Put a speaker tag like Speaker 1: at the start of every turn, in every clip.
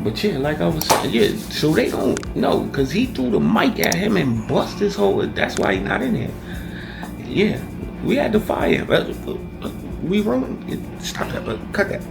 Speaker 1: But yeah, like I was saying, yeah, so they don't know, because he threw the mic at him and bust his whole, that's why he's not in here. Yeah, we had to fire him. We ruined, stop that, but cut that.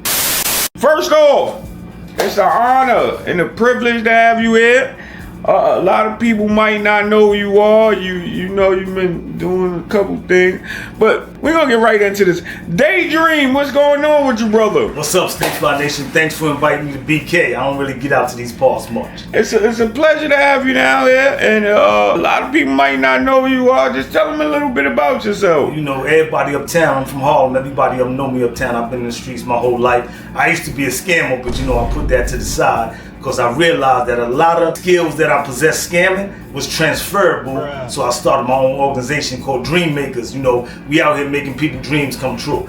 Speaker 1: First off, it's an honor and a privilege to have you here. A lot of people might not know who you are. You know you've been doing a couple things, but we're gonna get right into this. Daydream, what's going on with you, brother?
Speaker 2: What's up, Stayfly Nation? Thanks for inviting me to BK. I don't really get out to these parts much.
Speaker 1: It's a pleasure to have you down here, and a lot of people might not know who you are. Just tell them a little bit about yourself.
Speaker 2: You know, everybody uptown, I'm from Harlem, everybody up know me uptown. I've been in the streets my whole life. I used to be a scammer, but you know, I put that to the side because I realized that a lot of skills that I possess scamming was transferable. Right. So I started my own organization called Dream Makers. You know, we out here making people's dreams come true.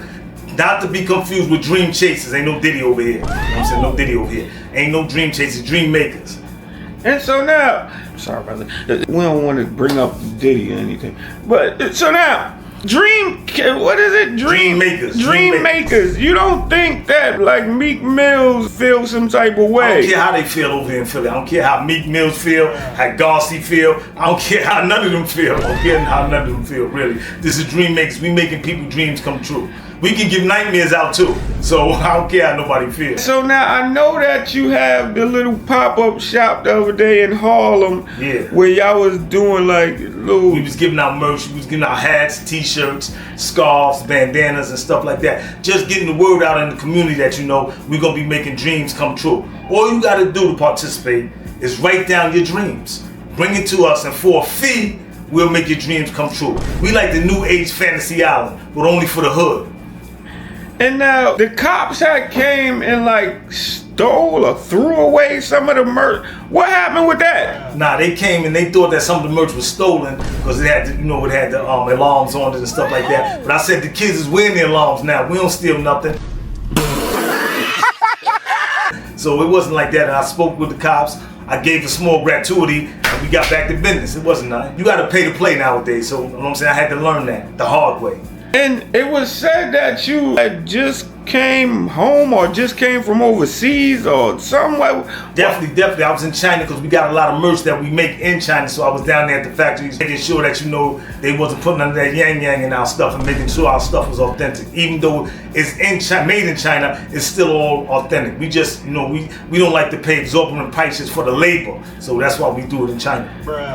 Speaker 2: Not to be confused with dream chasers. Ain't no Diddy over here. You know what I'm saying? No Diddy over here. Ain't no dream chasers, dream makers.
Speaker 1: And so now, sorry brother, we don't want to bring up Diddy or anything, but so now, what is it?
Speaker 2: Dream makers.
Speaker 1: Dream makers. You don't think that like Meek Mills feel some type of way?
Speaker 2: I don't care how they feel over here in Philly. I don't care how Meek Mills feel, how Garcia feel. I don't care how none of them feel. I don't care how none of them feel, really. This is Dream Makers. We making people's dreams come true. We can give nightmares out too. So I don't care how nobody feels.
Speaker 1: So now I know that you have the little pop-up shop the other day in Harlem.
Speaker 2: Yeah.
Speaker 1: Where y'all was doing like little...
Speaker 2: We was giving out merch. We was giving out hats, t-shirts, scarves, bandanas and stuff like that. Just getting the word out in the community that, you know, we're going to be making dreams come true. All you got to do to participate is write down your dreams. Bring it to us, and for a fee, we'll make your dreams come true. We like the new age fantasy island, but only for the hood.
Speaker 1: And now the cops had came and like stole or threw away some of the merch. What happened with that?
Speaker 2: Nah, they came and they thought that some of the merch was stolen because it had, you know, it had the alarms on it and stuff like that. But I said the kids is wearing the alarms now. We don't steal nothing. So it wasn't like that. And I spoke with the cops. I gave a small gratuity and we got back to business. It wasn't nothing. You got to pay to play nowadays. So you know what I'm saying? I had to learn that the hard way.
Speaker 1: And it was said that you had just came home or just came from overseas or somewhere.
Speaker 2: Definitely. I was in China because we got a lot of merch that we make in China. So I was down there at the factories making sure that, you know, they wasn't putting none of that yang in our stuff and making sure our stuff was authentic. Even though it's in China, made in China, it's still all authentic. We just, you know, we don't like to pay exorbitant prices for the labor. So that's why we do it in China.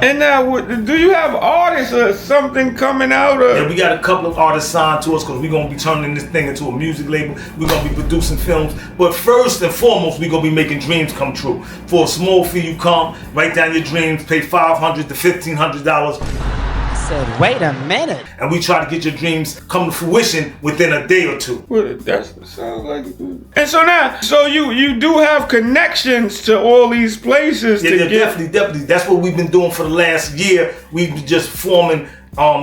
Speaker 1: And now, do you have artists or something coming out?
Speaker 2: Yeah, we got a couple of artists signed to us because we're going to be turning this thing into a music label. We're going to be producing films. But first and foremost, we're going to be making dreams come true. For a small fee, you come, write down your dreams, pay $500 to $1,500.
Speaker 3: I said, wait a minute.
Speaker 2: And we try to get your dreams come to fruition within a day or two.
Speaker 1: Well, that sounds like... And so now, so you do have connections to all these places.
Speaker 2: Yeah, definitely. That's what we've been doing for the last year. We've been just forming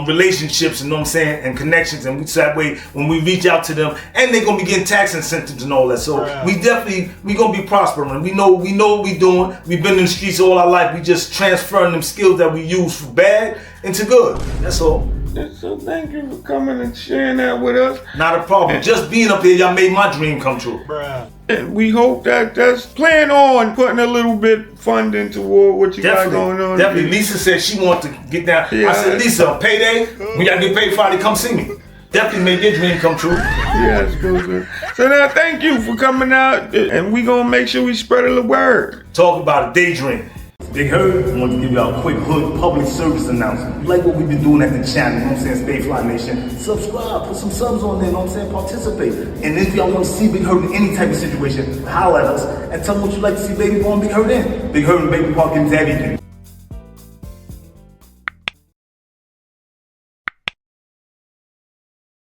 Speaker 2: relationships, you know what I'm saying, and connections, and so that way when we reach out to them, and they're gonna be getting tax incentives and all that. So we gonna be prospering. We know what we doing. We've been in the streets all our life. We just transferring them skills that we use for bad into good. That's all.
Speaker 1: So thank you for coming and sharing that with us.
Speaker 2: Not a problem. Just being up here, y'all made my dream come true.
Speaker 1: And we hope that's plan on putting a little bit funding toward what you got going on.
Speaker 2: Definitely. Lisa said she wanted to get down. Yeah. I said, Lisa, payday, when y'all get paid Friday, come see me. Definitely make your dream come true.
Speaker 1: Yes, good. So now thank you for coming out, and we gonna make sure we spread the word.
Speaker 2: Talk about a daydream. BIGHURT, I want to give y'all a quick hood public service announcement. You like what we've been doing at the channel, you know what I'm saying, Stayfly Nation. Subscribe, put some subs on there, you know what I'm saying, participate. And if y'all want to see BIGHURT in any type of situation, holler at us and tell them what you like to see Baby Boy and BIGHURT in. BIGHURT and Baby Park is everything.